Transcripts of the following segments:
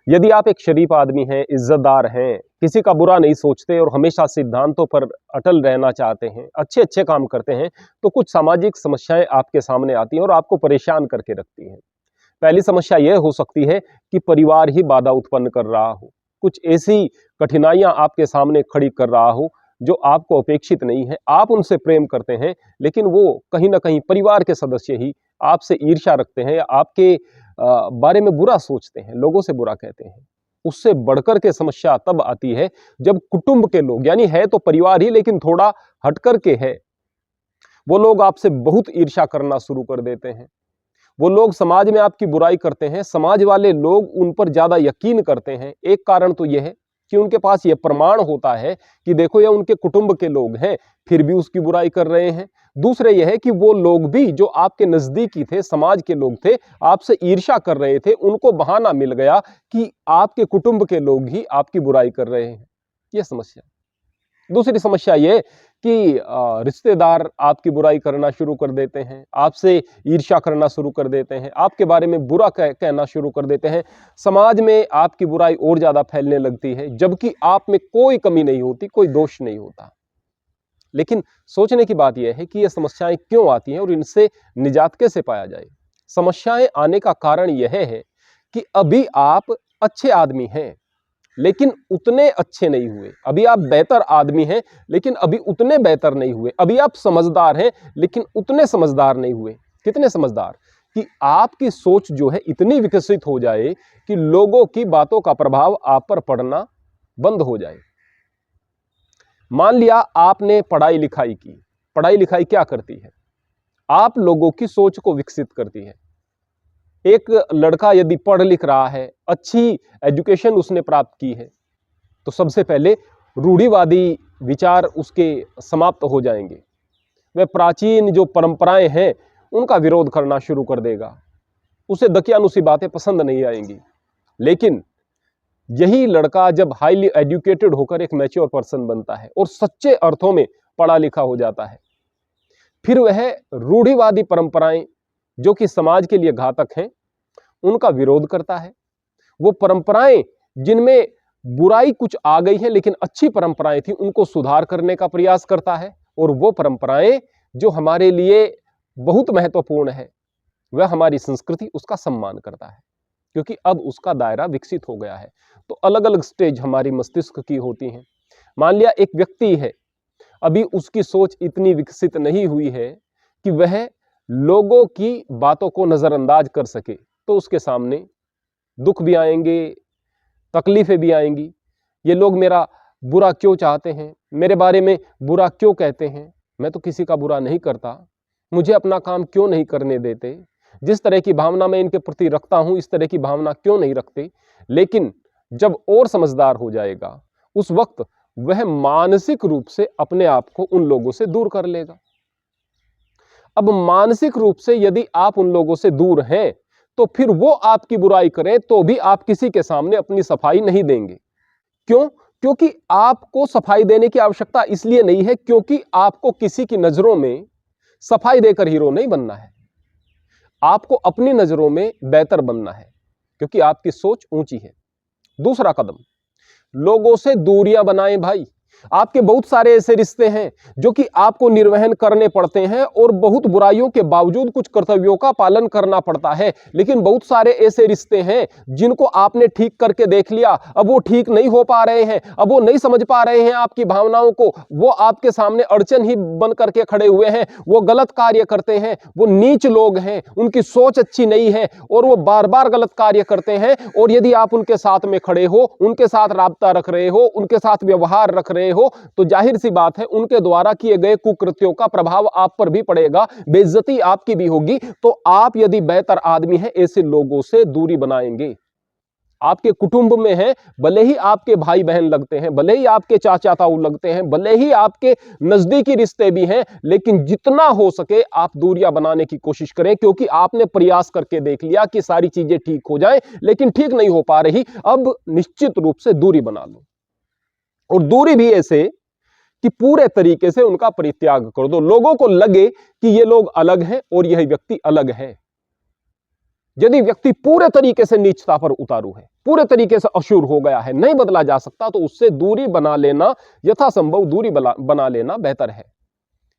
यदि आप एक शरीफ आदमी हैं, इज्जतदार हैं, किसी का बुरा नहीं सोचते और हमेशा सिद्धांतों पर अटल रहना चाहते हैं, अच्छे अच्छे काम करते हैं, तो कुछ सामाजिक समस्याएं आपके सामने आती हैं और आपको परेशान करके रखती हैं। पहली समस्या यह हो सकती है कि परिवार ही बाधा उत्पन्न कर रहा हो, कुछ ऐसी कठिनाइयां आपके सामने खड़ी कर रहा हो जो आपको अपेक्षित नहीं है। आप उनसे प्रेम करते हैं, लेकिन वो कहीं ना कहीं परिवार के सदस्य ही आपसे ईर्ष्या रखते हैं या आपके बारे में बुरा सोचते हैं, लोगों से बुरा कहते हैं। उससे बढ़कर के समस्या तब आती है जब कुटुंब के लोग, यानी है तो परिवार ही लेकिन थोड़ा हटकर के है, वो लोग आपसे बहुत ईर्ष्या करना शुरू कर देते हैं। वो लोग समाज में आपकी बुराई करते हैं, समाज वाले लोग उन पर ज्यादा यकीन करते हैं। एक कारण तो यह है कि उनके पास यह प्रमाण होता है कि देखो ये उनके कुटुंब के लोग हैं, फिर भी उसकी बुराई कर रहे हैं। दूसरे यह है कि वो लोग भी जो आपके नजदीकी थे, समाज के लोग थे, आपसे ईर्ष्या कर रहे थे, उनको बहाना मिल गया कि आपके कुटुंब के लोग ही आपकी बुराई कर रहे हैं। यह समस्या। दूसरी समस्या यह कि रिश्तेदार आपकी बुराई करना शुरू कर देते हैं, आपसे ईर्ष्या करना शुरू कर देते हैं, आपके बारे में बुरा कहना शुरू कर देते हैं। समाज में आपकी बुराई और ज्यादा फैलने लगती है, जबकि आप में कोई कमी नहीं होती, कोई दोष नहीं होता। लेकिन सोचने की बात यह है कि ये समस्याएं क्यों आती हैं और इनसे निजात कैसे पाया जाए। समस्याएं आने का कारण यह है कि अभी आप अच्छे आदमी हैं, लेकिन उतने अच्छे नहीं हुए। अभी आप बेहतर आदमी हैं, लेकिन अभी उतने बेहतर नहीं हुए। अभी आप समझदार हैं, लेकिन उतने समझदार नहीं हुए। कितने समझदार कि आपकी सोच जो है इतनी विकसित हो जाए कि लोगों की बातों का प्रभाव आप पर पड़ना बंद हो जाए। मान लिया आपने पढ़ाई लिखाई की। पढ़ाई लिखाई क्या करती है? आप लोगों की सोच को विकसित करती है। एक लड़का यदि पढ़ लिख रहा है, अच्छी एजुकेशन उसने प्राप्त की है, तो सबसे पहले रूढ़िवादी विचार उसके समाप्त हो जाएंगे। वह प्राचीन जो परंपराएं हैं उनका विरोध करना शुरू कर देगा। उसे दकियानुसी बातें पसंद नहीं आएंगी। लेकिन यही लड़का जब हाईली एजुकेटेड होकर एक मैच्योर पर्सन बनता है और सच्चे अर्थों में पढ़ा लिखा हो जाता है, फिर वह रूढ़िवादी परंपराएं जो कि समाज के लिए घातक हैं उनका विरोध करता है। वो परंपराएं जिनमें बुराई कुछ आ गई है लेकिन अच्छी परंपराएं थी, उनको सुधार करने का प्रयास करता है। और वो परंपराएं जो हमारे लिए बहुत महत्वपूर्ण है, वह हमारी संस्कृति, उसका सम्मान करता है, क्योंकि अब उसका दायरा विकसित हो गया है। तो अलग अलग स्टेज हमारी मस्तिष्क की होती हैं। मान लिया एक व्यक्ति है, अभी उसकी सोच इतनी विकसित नहीं हुई है कि वह लोगों की बातों को नजरअंदाज कर सके, तो उसके सामने दुख भी आएंगे, तकलीफें भी आएंगी। ये लोग मेरा बुरा क्यों चाहते हैं, मेरे बारे में बुरा क्यों कहते हैं, मैं तो किसी का बुरा नहीं करता, मुझे अपना काम क्यों नहीं करने देते, जिस तरह की भावना मैं इनके प्रति रखता हूं इस तरह की भावना क्यों नहीं रखते। लेकिन जब और समझदार हो जाएगा, उस वक्त वह मानसिक रूप से अपने आप को उन लोगों से दूर कर लेगा। अब मानसिक रूप से यदि आप उन लोगों से दूर हैं, तो फिर वो आपकी बुराई करें तो भी आप किसी के सामने अपनी सफाई नहीं देंगे। क्यों? क्योंकि आपको सफाई देने की आवश्यकता इसलिए नहीं है क्योंकि आपको किसी की नजरों में सफाई देकर हीरो नहीं बनना है। आपको अपनी नजरों में बेहतर बनना है, क्योंकि आपकी सोच ऊंची है। दूसरा कदम, लोगों से दूरियां बनाएं भाई। आपके बहुत सारे ऐसे रिश्ते हैं जो कि आपको निर्वहन करने पड़ते हैं और बहुत बुराइयों के बावजूद कुछ कर्तव्यों का पालन करना पड़ता है। लेकिन बहुत सारे ऐसे रिश्ते हैं जिनको आपने ठीक करके देख लिया, अब वो ठीक नहीं हो पा रहे हैं, अब वो नहीं समझ पा रहे हैं आपकी भावनाओं को, वो आपके सामने अड़चन ही बन करके खड़े हुए हैं, वो गलत कार्य करते हैं, वो नीच लोग हैं, उनकी सोच अच्छी नहीं है और वो बार बार गलत कार्य करते हैं। और यदि आप उनके साथ में खड़े हो, उनके साथ राब्ता रख रहे हो, उनके साथ व्यवहार रख रहे हो, तो जाहिर सी बात है उनके द्वारा किए गए कुकृत्यों का प्रभाव आप पर भी पड़ेगा, बेइज्जती आपकी भी होगी। तो आप यदि बेहतर आदमी हैं, ऐसे लोगों से दूरी बनाएंगे। आपके कुटुंब में हैं, भले ही आपके भाई बहन लगते हैं, भले ही आपके चाचा ताऊ लगते हैं, भले ही आपके नजदीकी रिश्ते भी हैं, लेकिन जितना हो सके आप दूरियां बनाने की कोशिश करें, क्योंकि आपने प्रयास करके देख लिया कि सारी चीजें ठीक हो जाएं, लेकिन ठीक नहीं हो पा रही। अब निश्चित रूप से दूरी बना लो, और दूरी भी ऐसे कि पूरे तरीके से उनका परित्याग कर दो। लोगों को लगे कि ये लोग अलग हैं और यह व्यक्ति अलग है। यदि व्यक्ति पूरे तरीके से नीचता पर उतारू है, पूरे तरीके से अशुर हो गया है, नहीं बदला जा सकता, तो उससे दूरी बना लेना, यथासंभव दूरी बना लेना बेहतर है।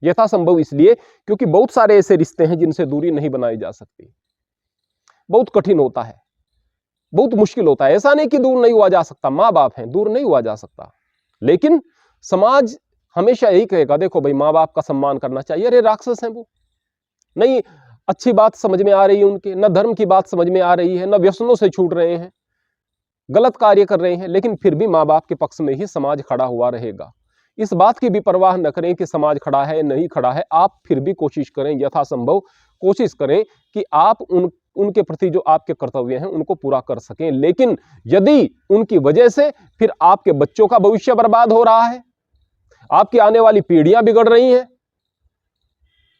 यथासंभव इसलिए क्योंकि बहुत सारे ऐसे रिश्ते हैं जिनसे दूरी नहीं बनाई जा सकती। बहुत कठिन होता है, बहुत मुश्किल होता है। ऐसा नहीं कि दूर नहीं हुआ जा सकता, माँ बाप हैं, दूर नहीं हुआ जा सकता, लेकिन समाज हमेशा यही कहेगा, देखो भाई माँ बाप का सम्मान करना चाहिए। अरे राक्षस हैं वो, नहीं अच्छी बात समझ में आ रही है उनके, न धर्म की बात समझ में आ रही है, न व्यसनों से छूट रहे हैं, गलत कार्य कर रहे हैं, लेकिन फिर भी माँ बाप के पक्ष में ही समाज खड़ा हुआ रहेगा। इस बात की भी परवाह न करें कि समाज खड़ा है नहीं खड़ा है, आप फिर भी कोशिश करें, यथासंभव कोशिश करें कि आप उनके प्रति जो आपके कर्तव्य हैं उनको पूरा कर सकें। लेकिन यदि उनकी वजह से फिर आपके बच्चों का भविष्य बर्बाद हो रहा है, आपकी आने वाली पीढ़ियां बिगड़ रही हैं,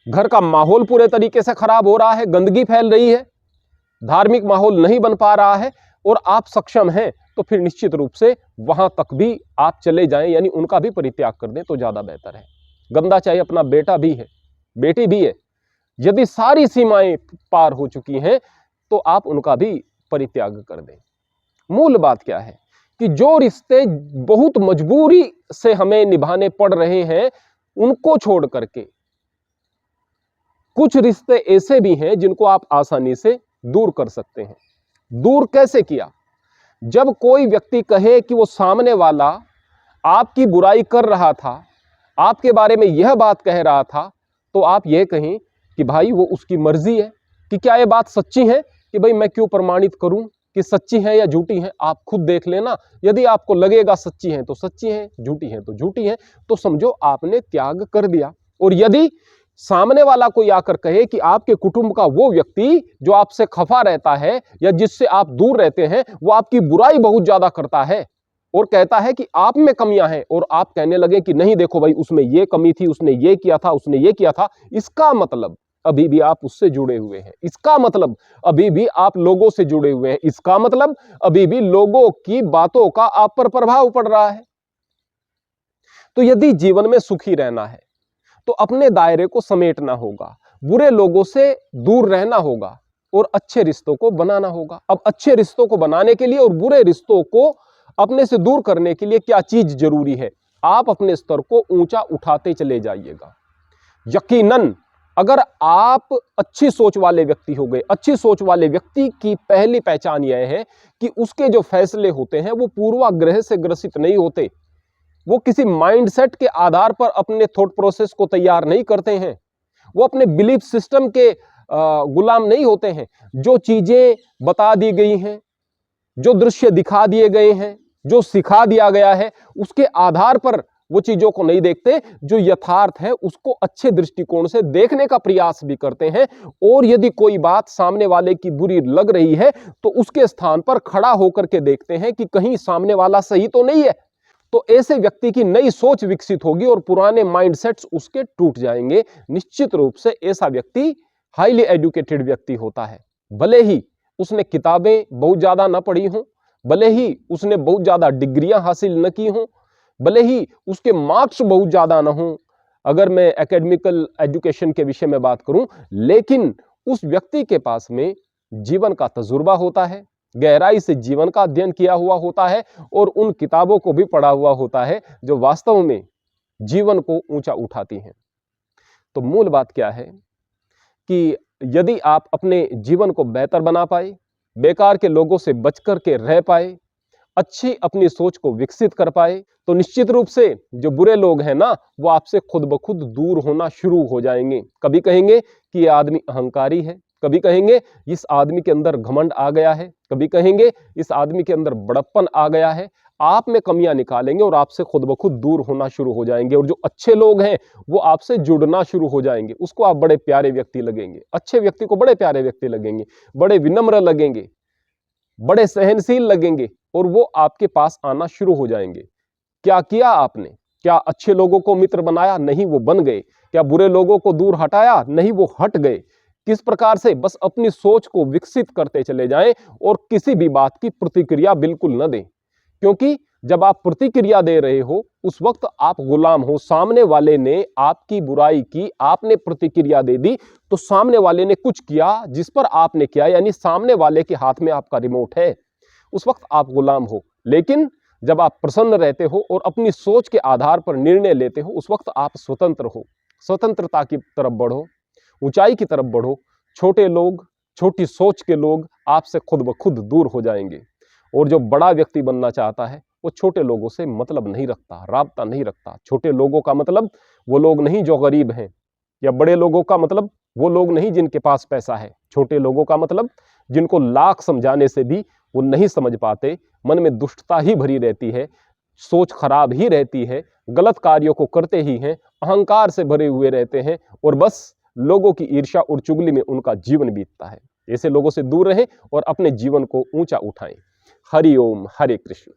घर का माहौल पूरे तरीके से खराब हो रहा है, गंदगी फैल रही है, धार्मिक माहौल नहीं बन पा रहा है, और आप सक्षम हैं, तो फिर निश्चित रूप से वहां तक भी आप चले जाएं, यानी उनका भी परित्याग कर दें तो ज्यादा बेहतर है। गंदा चाहे अपना बेटा भी है, बेटी भी है, यदि सारी सीमाएं पार हो चुकी हैं तो आप उनका भी परित्याग कर दें। मूल बात क्या है कि जो रिश्ते बहुत मजबूरी से हमें निभाने पड़ रहे हैं उनको छोड़ करके कुछ रिश्ते ऐसे भी हैं जिनको आप आसानी से दूर कर सकते हैं। दूर कैसे किया? जब कोई व्यक्ति कहे कि वो सामने वाला आपकी बुराई कर रहा था, आपके बारे में यह बात कह रहा था, तो आप यह कहें कि भाई वो उसकी मर्जी है कि क्या ये बात सच्ची है, कि भाई मैं क्यों प्रमाणित करूं कि सच्ची है या झूठी है, आप खुद देख लेना। यदि आपको लगेगा सच्ची है तो सच्ची है, झूठी है तो झूठी है, तो समझो आपने त्याग कर दिया। और यदि सामने वाला कोई आकर कहे कि आपके कुटुंब का वो व्यक्ति जो आपसे खफा रहता है या जिससे आप दूर रहते हैं वो आपकी बुराई बहुत ज्यादा करता है और कहता है कि आप में कमियां हैं, और आप कहने लगे कि नहीं देखो भाई उसमें ये कमी थी, उसने ये किया था, उसने ये किया था, इसका मतलब अभी भी आप उससे जुड़े हुए हैं, इसका मतलब अभी भी आप लोगों से जुड़े हुए हैं, इसका मतलब अभी भी लोगों की बातों का आप पर प्रभाव पड़ रहा है। तो यदि जीवन में सुखी रहना है तो अपने दायरे को समेटना होगा, बुरे लोगों से दूर रहना होगा और अच्छे रिश्तों को बनाना होगा। अब अच्छे रिश्तों को बनाने के लिए और बुरे रिश्तों को अपने से दूर करने के लिए क्या चीज जरूरी है? आप अपने स्तर को ऊंचा उठाते चले जाइएगा। यकीनन अगर आप अच्छी सोच वाले व्यक्ति हो गए, अच्छी सोच वाले व्यक्ति की पहली पहचान यह है कि उसके जो फैसले होते हैं वो पूर्वाग्रह से ग्रसित नहीं होते, वो किसी माइंडसेट के आधार पर अपने थॉट प्रोसेस को तैयार नहीं करते हैं, वो अपने बिलीफ सिस्टम के गुलाम नहीं होते हैं। जो चीजें बता दी गई हैं, जो दृश्य दिखा दिए गए हैं, जो सिखा दिया गया है, उसके आधार पर वो चीजों को नहीं देखते, जो यथार्थ है उसको अच्छे दृष्टिकोण से देखने का प्रयास भी करते हैं। और यदि कोई बात सामने वाले की बुरी लग रही है तो उसके स्थान पर खड़ा होकर के देखते हैं कि कहीं सामने वाला सही तो नहीं है। तो ऐसे व्यक्ति की नई सोच विकसित होगी और पुराने माइंडसेट्स उसके टूट जाएंगे। निश्चित रूप से ऐसा व्यक्ति हाईली एजुकेटेड व्यक्ति होता है, भले ही उसने किताबें बहुत ज्यादा न पढ़ी हों, भले ही उसने बहुत ज्यादा डिग्रियां हासिल न की हों, भले ही उसके मार्क्स बहुत ज्यादा न हों, अगर मैं एकेडमिकल एजुकेशन के विषय में बात करूं, लेकिन उस व्यक्ति के पास में जीवन का तजुर्बा होता है, गहराई से जीवन का अध्ययन किया हुआ होता है और उन किताबों को भी पढ़ा हुआ होता है जो वास्तव में जीवन को ऊंचा उठाती हैं। तो मूल बात क्या है कि यदि आप अपने जीवन को बेहतर बना पाए, बेकार के लोगों से बच कर के रह पाए, अच्छी अपनी सोच को विकसित कर पाए, तो निश्चित रूप से जो बुरे लोग हैं ना वो आपसे खुद ब खुद दूर होना शुरू हो जाएंगे। कभी कहेंगे कि ये आदमी अहंकारी है, कभी कहेंगे इस आदमी के अंदर घमंड आ गया है, कभी कहेंगे इस आदमी के अंदर बड़प्पन आ गया है। आप में कमियां निकालेंगे और आपसे खुद ब खुद दूर होना शुरू हो जाएंगे। और जो अच्छे लोग हैं वो आपसे जुड़ना शुरू हो जाएंगे, उसको आप बड़े प्यारे व्यक्ति लगेंगे, अच्छे व्यक्ति को बड़े प्यारे व्यक्ति लगेंगे, बड़े विनम्र लगेंगे, बड़े सहनशील लगेंगे और वो आपके पास आना शुरू हो जाएंगे। क्या किया आपने? क्या अच्छे लोगों को मित्र बनाया? नहीं, वो बन गए। क्या बुरे लोगों को दूर हटाया? नहीं, वो हट गए। किस प्रकार से? बस अपनी सोच को विकसित करते चले जाएं और किसी भी बात की प्रतिक्रिया बिल्कुल न दें, क्योंकि जब आप प्रतिक्रिया दे रहे हो उस वक्त आप गुलाम हो। सामने वाले ने आपकी बुराई की, आपने प्रतिक्रिया दे दी, तो सामने वाले ने कुछ किया जिस पर आपने किया, यानी सामने वाले के हाथ में आपका रिमोट है, उस वक्त आप गुलाम हो। लेकिन जब आप प्रसन्न रहते हो और अपनी सोच के आधार पर निर्णय लेते हो, उस वक्त आप स्वतंत्र हो। स्वतंत्रता की तरफ बढ़ो, ऊंचाई की तरफ बढ़ो। छोटे लोग, छोटी सोच के लोग आपसे खुद ब खुद दूर हो जाएंगे। और जो बड़ा व्यक्ति बनना चाहता है वो छोटे लोगों से मतलब नहीं रखता, राब्ता नहीं रखता। छोटे लोगों का मतलब वो लोग नहीं जो गरीब हैं, या बड़े लोगों का मतलब वो लोग नहीं जिनके पास पैसा है। छोटे लोगों का मतलब जिनको लाख समझाने से भी वो नहीं समझ पाते, मन में दुष्टता ही भरी रहती है, सोच खराब ही रहती है, गलत कार्यों को करते ही हैं, अहंकार से भरे हुए रहते हैं, और बस लोगों की ईर्ष्या और चुगली में उनका जीवन बीतता है। ऐसे लोगों से दूर रहें और अपने जीवन को ऊंचा उठाएं। हरि ओम, हरे कृष्ण।